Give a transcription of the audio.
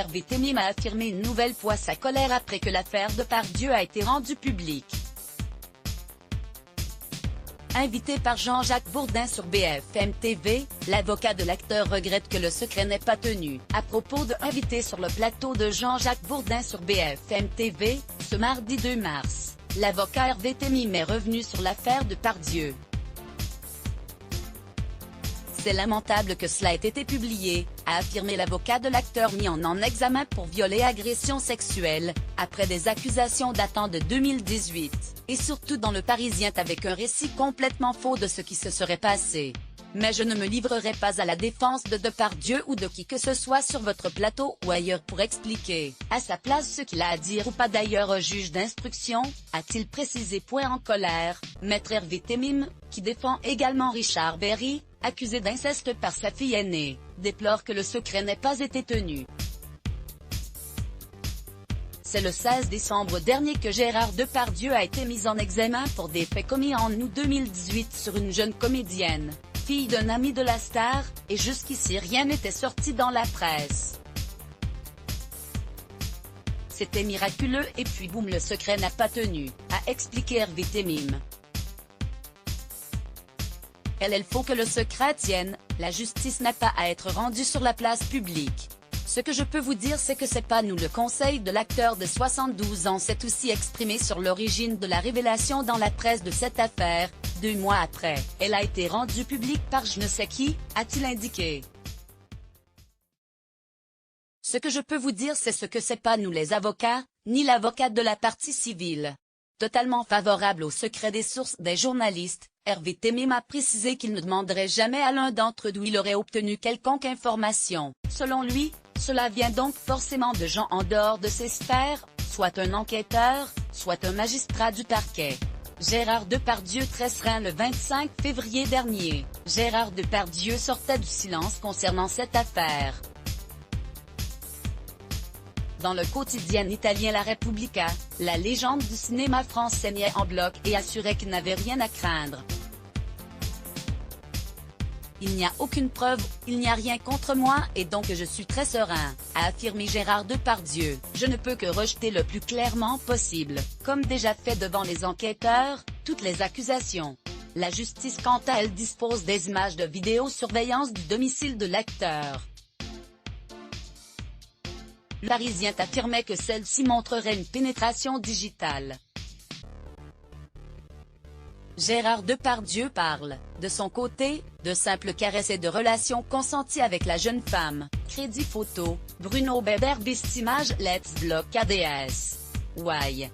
Hervé Temim a affirmé une nouvelle fois sa colère après que l'affaire Depardieu a été rendue publique. Invité par Jean-Jacques Bourdin sur BFM TV, l'avocat de l'acteur regrette que le secret n'ait pas tenu. À propos de invité sur le plateau de Jean-Jacques Bourdin sur BFM TV, ce mardi 2 mars, l'avocat Hervé Temim est revenu sur l'affaire Depardieu. C'est lamentable que cela ait été publié, a affirmé l'avocat de l'acteur mis en examen pour viol et agression sexuelle, après des accusations datant de 2018, et surtout dans Le Parisien avec un récit complètement faux de ce qui se serait passé. Mais je ne me livrerai pas à la défense de Depardieu ou de qui que ce soit sur votre plateau ou ailleurs pour expliquer à sa place ce qu'il a à dire ou pas. D'ailleurs au juge d'instruction, a-t-il précisé. En colère, maître Hervé Temim, qui défend également Richard Berry, accusé d'inceste par sa fille aînée, déplore que le secret n'ait pas été tenu. C'est le 16 décembre dernier que Gérard Depardieu a été mis en examen pour des faits commis en août 2018 sur une jeune comédienne, fille d'un ami de la star, et jusqu'ici rien n'était sorti dans la presse. C'était miraculeux et puis boum, le secret n'a pas tenu, a expliqué Hervé Temim. Il faut que le secret tienne, la justice n'a pas à être rendue sur la place publique. Ce que je peux vous dire c'est que c'est pas nous. Le conseil de l'acteur de 72 ans s'est aussi exprimé sur l'origine de la révélation dans la presse de cette affaire, 2 mois après. Elle a été rendue publique par je ne sais qui, a-t-il indiqué. Ce que je peux vous dire c'est ce que c'est pas nous les avocats, ni l'avocat de la partie civile. Totalement favorable au secret des sources des journalistes, Hervé Temim a précisé qu'il ne demanderait jamais à l'un d'entre eux d'où il aurait obtenu quelconque information. Selon lui, cela vient donc forcément de gens en dehors de ses sphères, soit un enquêteur, soit un magistrat du parquet. Gérard Depardieu très serein le 25 février dernier. Gérard Depardieu sortait du silence concernant cette affaire. Dans le quotidien italien La Repubblica, la légende du cinéma français niait en bloc et assurait qu'il n'avait rien à craindre. Il n'y a aucune preuve, il n'y a rien contre moi et donc je suis très serein, a affirmé Gérard Depardieu. Je ne peux que rejeter le plus clairement possible, comme déjà fait devant les enquêteurs, toutes les accusations. La justice quant à elle dispose des images de vidéosurveillance du domicile de l'acteur. Le Parisien affirmait que celle-ci montrerait une pénétration digitale. Gérard Depardieu parle, de son côté, de simples caresses et de relations consenties avec la jeune femme. Crédit photo, Bruno Bébert. Image Let's Block ADS. Why?